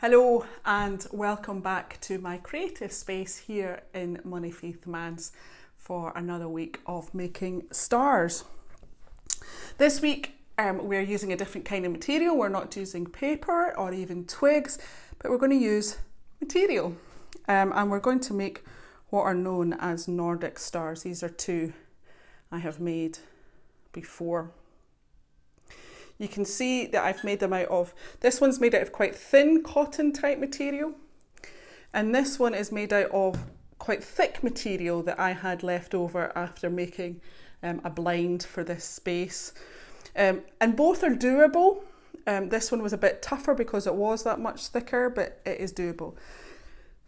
Hello and welcome back to my creative space here in Money Faith Mans for another week of making stars. This week we're using a different kind of material. We're not using paper or even twigs, but we're going to use material and we're going to make what are known as Nordic stars. These are two I have made before. You can see that I've made them out of, this one's made out of quite thin cotton type material, and this one is made out of quite thick material that I had left over after making a blind for this space. And both are doable. This one was a bit tougher because it was that much thicker, but it is doable.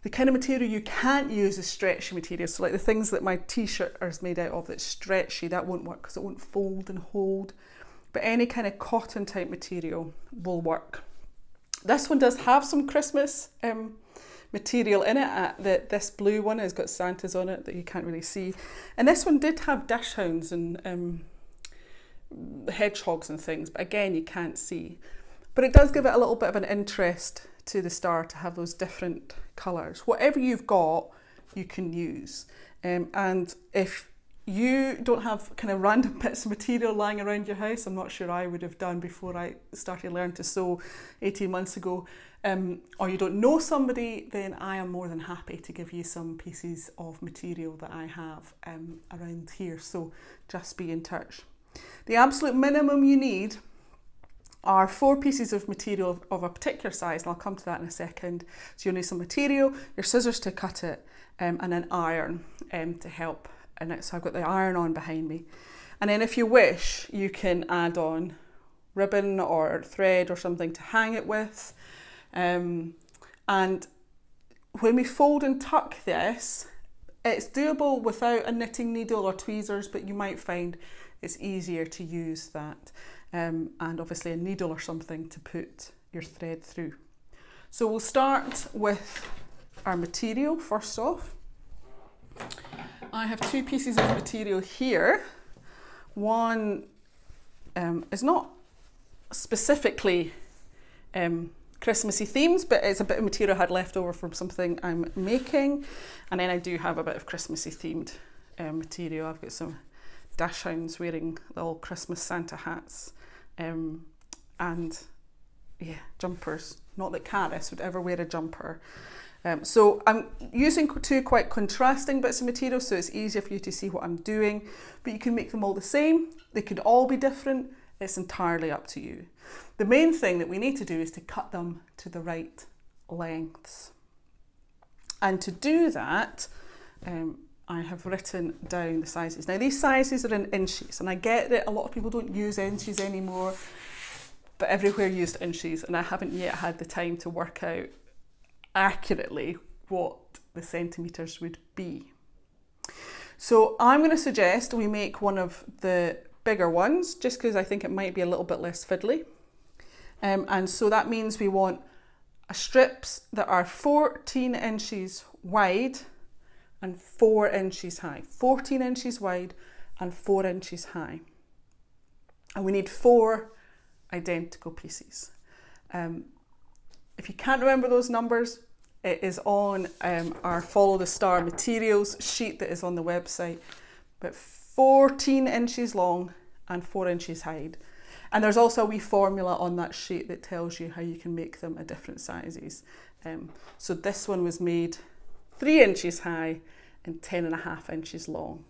The kind of material you can't use is stretchy material. So like the things that my t-shirt is made out of that's stretchy, that won't work because it won't fold and hold. But any kind of cotton type material will work. This one does have some Christmas material in it. This blue one has got Santas on it that you can't really see. And this one did have dachshunds and hedgehogs and things, but again, you can't see. But it does give it a little bit of an interest to the star to have those different colours. Whatever you've got, you can use. And if you don't have kind of random bits of material lying around your house, I'm not sure I would have done before I started learning to sew 18 months ago, or you don't know somebody, then I am more than happy to give you some pieces of material that I have around here, so just be in touch. The absolute minimum you need are 4 pieces of material of a particular size, and I'll come to that in a second. So you'll need some material, your scissors to cut it, and an iron to help in it. So I've got the iron on behind me. And then if you wish, you can add on ribbon or thread or something to hang it with. And when we fold and tuck this, it's doable without a knitting needle or tweezers, but you might find it's easier to use that. And obviously a needle or something to put your thread through. So we'll start with our material first off. I have 2 pieces of material here. One is not specifically Christmassy themes, but it's a bit of material I had left over from something I'm making. And then I do have a bit of Christmassy themed material. I've got some dachshunds wearing little Christmas Santa hats and yeah, jumpers. Not that Caris would ever wear a jumper. So I'm using 2 quite contrasting bits of material, so it's easier for you to see what I'm doing, but you can make them all the same. They could all be different. It's entirely up to you. The main thing that we need to do is to cut them to the right lengths. And to do that, I have written down the sizes. Now these sizes are in inches, and I get that a lot of people don't use inches anymore, but everywhere used inches, and I haven't yet had the time to work out accurately what the centimetres would be. So I'm going to suggest we make one of the bigger ones, just because I think it might be a little bit less fiddly. And so that means we want strips that are 14 inches wide and 4 inches high. 14 inches wide and 4 inches high. And we need 4 identical pieces. If you can't remember those numbers, it is on our Follow the Star materials sheet that is on the website. But 14 inches long and 4 inches high. And there's also a wee formula on that sheet that tells you how you can make them at different sizes. So this one was made 3 inches high and 10.5 inches long.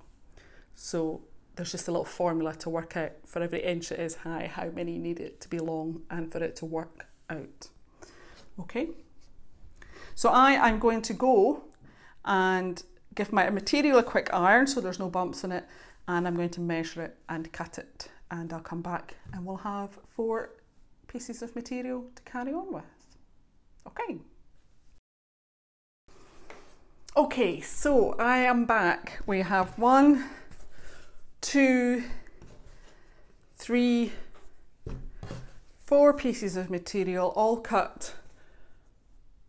So there's just a little formula to work out for every inch it is high, how many you need it to be long and for it to work out. Okay, so I'm going to go and give my material a quick iron so there's no bumps in it, and I'm going to measure it and cut it, and I'll come back and we'll have 4 pieces of material to carry on with. Okay. Okay, so I am back. We have 1, 2, 3, 4 pieces of material, all cut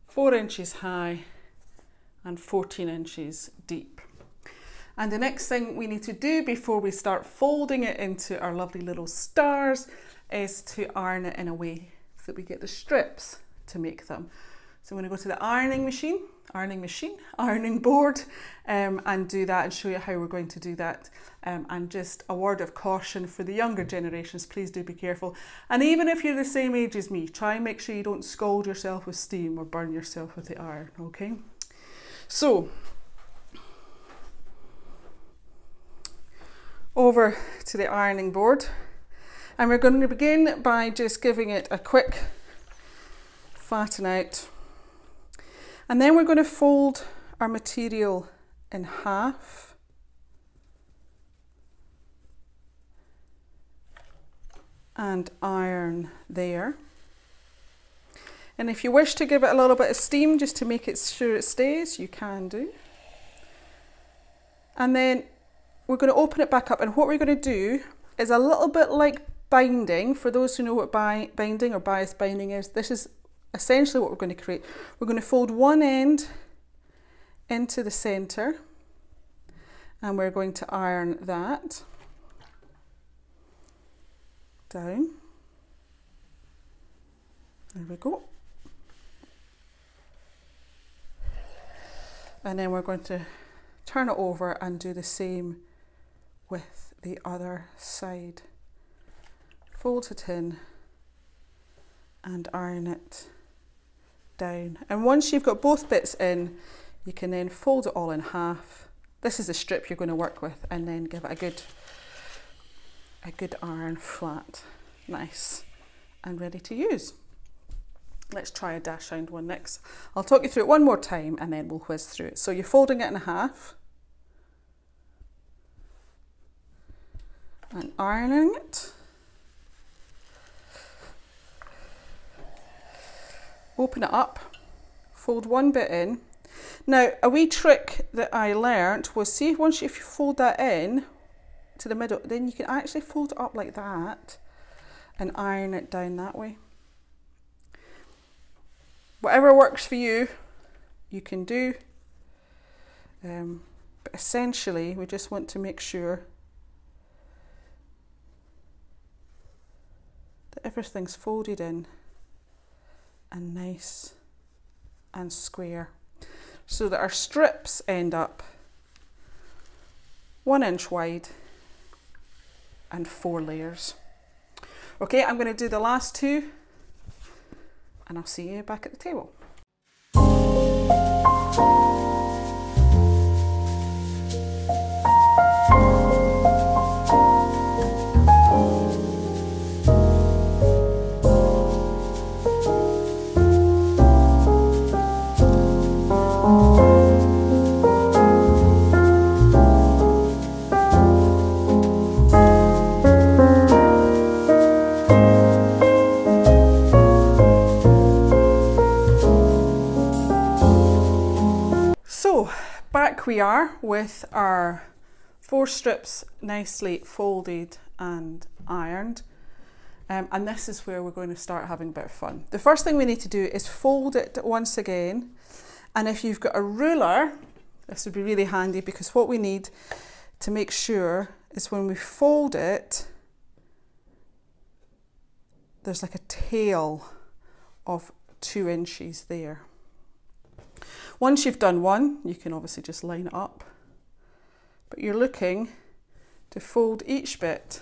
4 inches high and 14 inches deep. And the next thing we need to do before we start folding it into our lovely little stars is to iron it in a way so that we get the strips to make them. So I'm going to go to the ironing board, and do that and show you how we're going to do that. And just a word of caution for the younger generations, please do be careful. And even if you're the same age as me, try and make sure you don't scald yourself with steam or burn yourself with the iron, okay? So, over to the ironing board, and we're going to begin by just giving it a quick flatten out, and then we're going to fold our material in half and iron there. And if you wish to give it a little bit of steam just to make it sure it stays, you can do. And then we're going to open it back up, and what we're going to do is a little bit like binding. For those who know what binding or bias binding is, this is essentially what we're going to create. We're going to fold one end into the centre, and we're going to iron that down. There we go. And then we're going to turn it over and do the same with the other side. Fold it in and iron it down. And once you've got both bits in, you can then fold it all in half. This is the strip you're going to work with, and then give it a good iron flat. Nice and ready to use. Let's try a dash round one next. I'll talk you through it one more time and then we'll whiz through it. So you're folding it in half and ironing it. Open it up, fold one bit in. Now, a wee trick that I learnt was, see, if you fold that in to the middle, then you can actually fold it up like that and iron it down that way. Whatever works for you, you can do. But essentially, we just want to make sure that everything's folded in and nice and square, so that our strips end up 1 inch wide and 4 layers. Okay, I'm going to do the last two, and I'll see you back at the table. Back we are with our 4 strips nicely folded and ironed, and this is where we're going to start having a bit of fun. The first thing we need to do is fold it once again, and if you've got a ruler, this would be really handy, because what we need to make sure is when we fold it, there's like a tail of 2 inches there. Once you've done one, you can obviously just line it up, but you're looking to fold each bit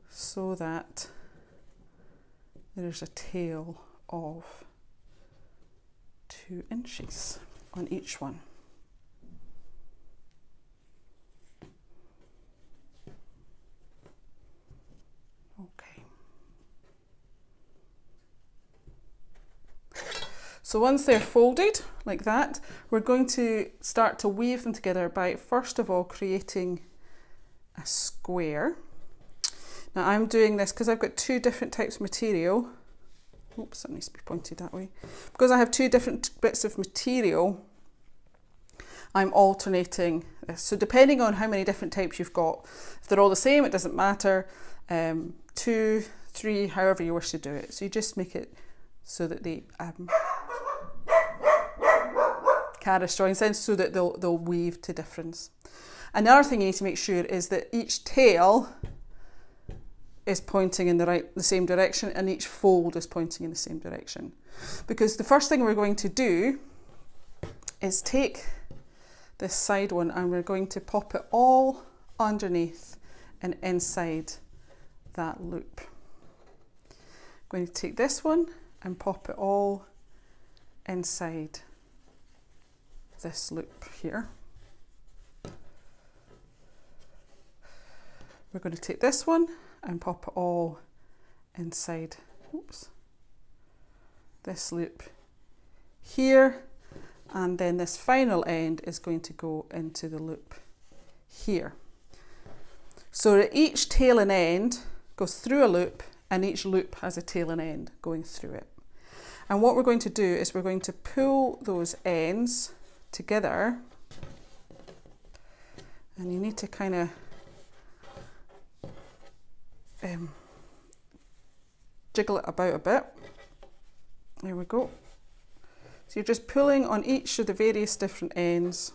so that there's a tail of 2 inches on each one. Okay. So once they're folded like that, we're going to start to weave them together by first of all creating a square. Now I'm doing this because I've got 2 different types of material. Oops, that needs to be pointed that way. Because I have 2 different bits of material, I'm alternating this. So depending on how many different types you've got, if they're all the same, it doesn't matter. 2, 3, however you wish to do it. So you just make it so that they cast drawing sense, so that they'll weave to difference. Another thing you need to make sure is that each tail is pointing in the same direction, and each fold is pointing in the same direction. Because the first thing we're going to do is take this side one and we're going to pop it all underneath and inside that loop. I'm going to take this one and pop it all inside this loop here. We're going to take this one and pop it all inside, oops, this loop here, and then this final end is going to go into the loop here. So that each tail and end goes through a loop, and each loop has a tail and end going through it. And what we're going to do is we're going to pull those ends together, and you need to kind of jiggle it about a bit. There we go. So you're just pulling on each of the various different ends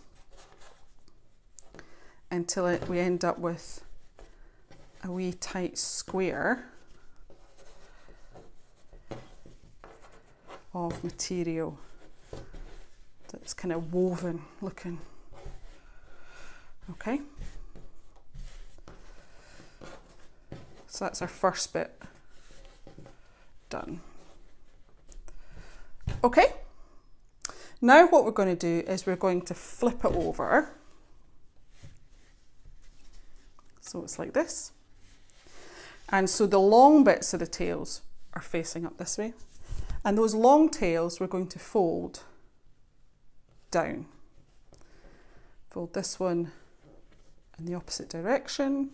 until we end up with a wee tight square of material that's kind of woven looking. Okay. So that's our first bit done. Okay, now what we're going to do is we're going to flip it over. So it's like this. And so the long bits of the tails are facing up this way. And those long tails we're going to fold down. Fold this one in the opposite direction.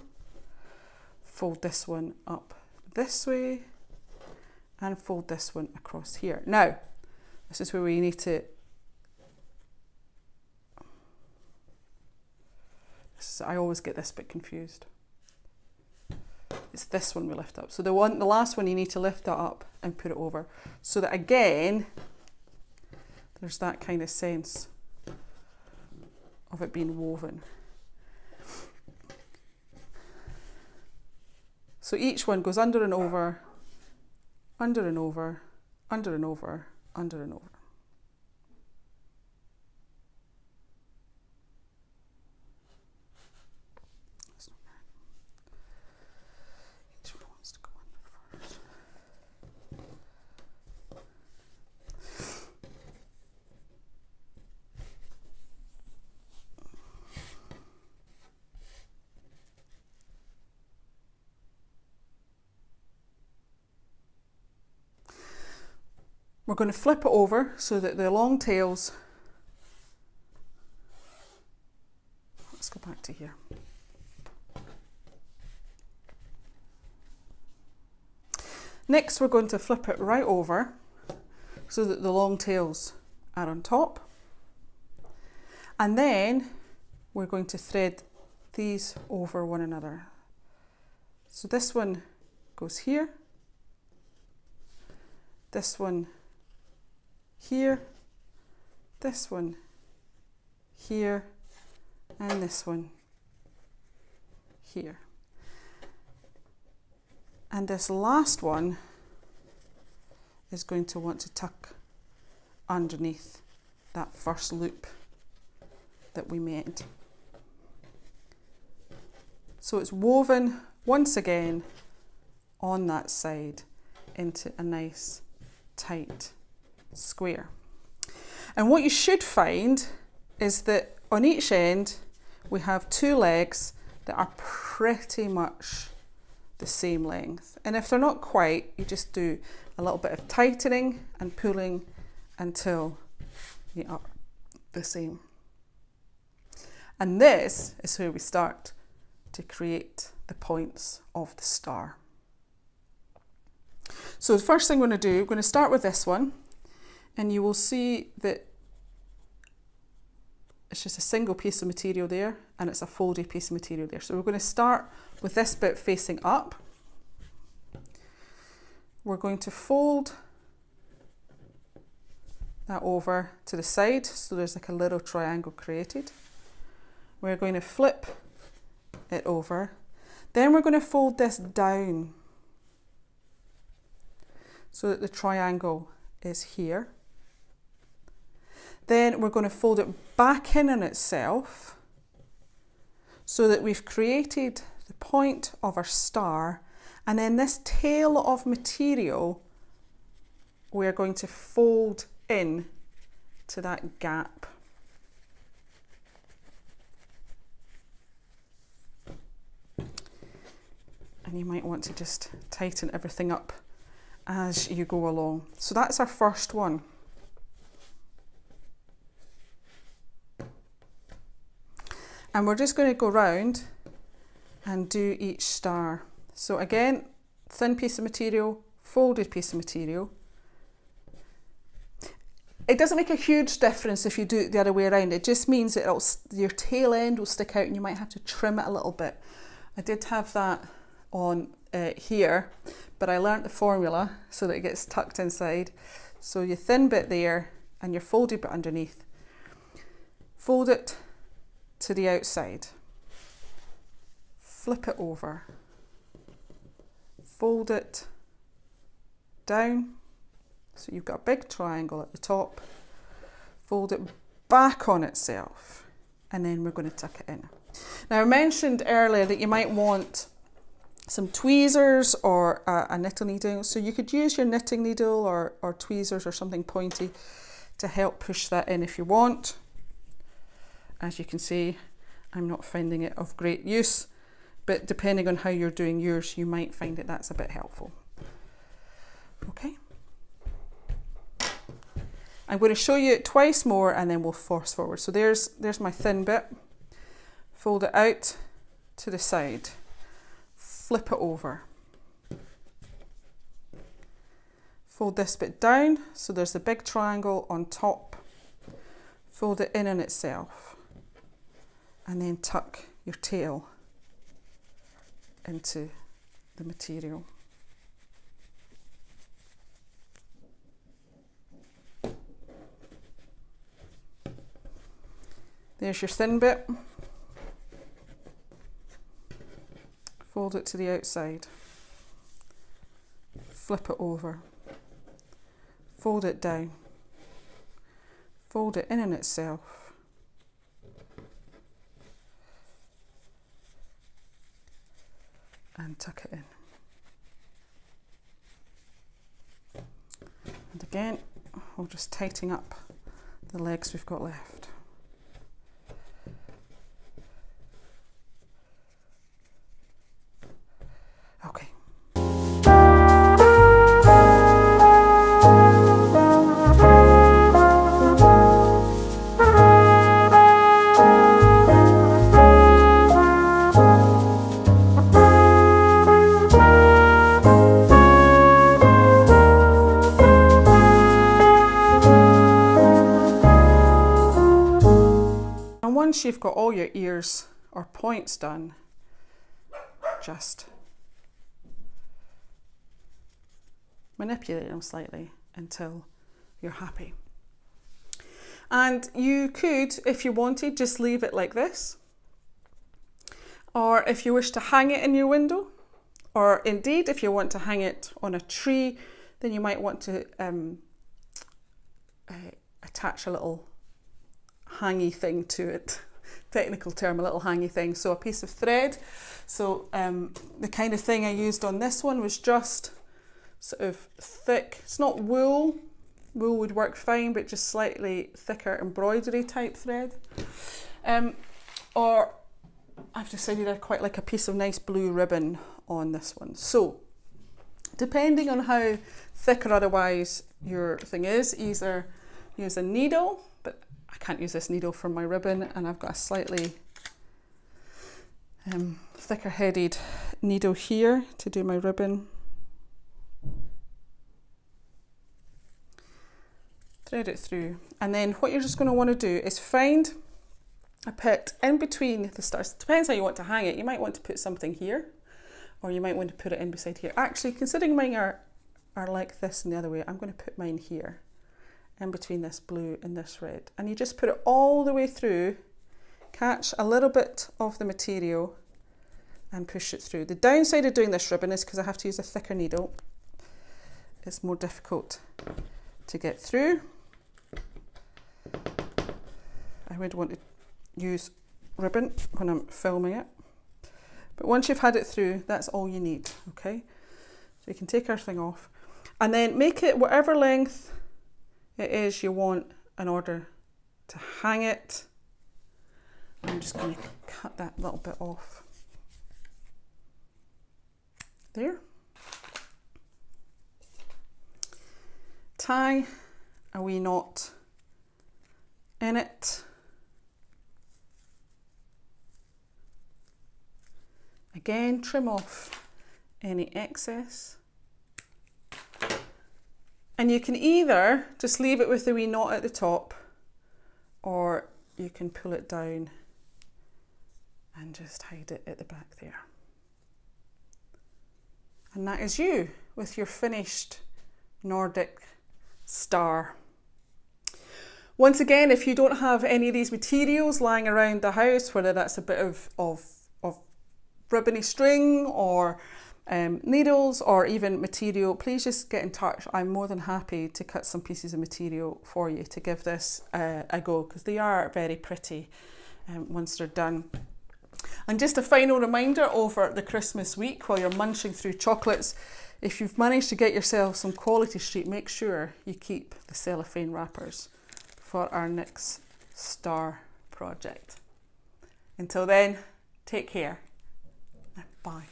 Fold this one up this way, and fold this one across here. Now, this is where we need to, I always get this bit confused. It's this one we lift up. So the last one you need to lift that up and put it over, so that again, there's that kind of sense of it being woven. So each one goes under and over, under and over, under and over, under and over. Each one wants to go under first. We're going to flip it over so that the long tails, let's go back to here. Next, we're going to flip it right over so that the long tails are on top. And then we're going to thread these over one another. So this one goes here, this one here, this one here, and this one here. And this last one is going to want to tuck underneath that first loop that we made. So it's woven once again on that side into a nice tight square. And what you should find is that on each end we have two legs that are pretty much the same length, and if they're not quite, you just do a little bit of tightening and pulling until they are the same. And this is where we start to create the points of the star. So the first thing we're going to do, we're going to start with this one, and you will see that it's just a single piece of material there, and it's a folded piece of material there. So we're going to start with this bit facing up. We're going to fold that over to the side, so there's like a little triangle created. We're going to flip it over. Then we're going to fold this down so that the triangle is here. Then we're going to fold it back in on itself so that we've created the point of our star, and then this tail of material we're going to fold in to that gap. And you might want to just tighten everything up as you go along. So that's our first one. And we're just going to go round and do each star. So again, thin piece of material, folded piece of material. It doesn't make a huge difference if you do it the other way around. It just means that your tail end will stick out and you might have to trim it a little bit. I did have that on here, but I learnt the formula so that it gets tucked inside. So your thin bit there and your folded bit underneath. Fold it to the outside. Flip it over. Fold it down. So you've got a big triangle at the top. Fold it back on itself, and then we're going to tuck it in. Now I mentioned earlier that you might want some tweezers or a knitting needle, so you could use your knitting needle or tweezers or something pointy to help push that in if you want. As you can see, I'm not finding it of great use, but depending on how you're doing yours, you might find that that's a bit helpful. Okay. I'm going to show you it twice more and then we'll force forward. So there's my thin bit. Fold it out to the side. Flip it over. Fold this bit down, so there's the big triangle on top. Fold it in on itself. And then tuck your tail into the material. There's your thin bit. Fold it to the outside. Flip it over. Fold it down. Fold it in on itself. And tuck it in. And again, we'll just tighten up the legs we've got left. Okay. And once you've got all your ears or points done, just manipulate them slightly until you're happy. And you could, if you wanted, just leave it like this. Or if you wish to hang it in your window, or indeed if you want to hang it on a tree, then you might want to attach a little hangy thing to it. Technical term, a little hangy thing. So a piece of thread. So the kind of thing I used on this one was just sort of thick. It's not wool. Wool would work fine, but just slightly thicker embroidery type thread. Or I've decided I quite like a piece of nice blue ribbon on this one. So depending on how thick or otherwise your thing is, either use a needle, but I can't use this needle for my ribbon, and I've got a slightly thicker headed needle here to do my ribbon. Thread it through, and then what you're just going to want to do is find a bit in between the stars. It depends how you want to hang it. You might want to put something here, or you might want to put it in beside here. Actually, considering mine are like this and the other way, I'm going to put mine here, in between this blue and this red. And you just put it all the way through, catch a little bit of the material and push it through. The downside of doing this ribbon is, because I have to use a thicker needle, it's more difficult to get through. I would want to use ribbon when I'm filming it. But once you've had it through, that's all you need, okay? So you can take everything off and then make it whatever length it is you want in order to hang it. I'm just going to cut that little bit off there. Tie a wee knot in it. Again, trim off any excess. And you can either just leave it with the wee knot at the top, or you can pull it down and just hide it at the back there. And that is you with your finished Nordic star. Once again, if you don't have any of these materials lying around the house, whether that's a bit of ribbony string or needles or even material, please just get in touch. I'm more than happy to cut some pieces of material for you to give this a go, because they are very pretty once they're done. And just a final reminder over the Christmas week, while you're munching through chocolates, if you've managed to get yourself some quality street, make sure you keep the cellophane wrappers for our next star project. Until then, take care. Bye.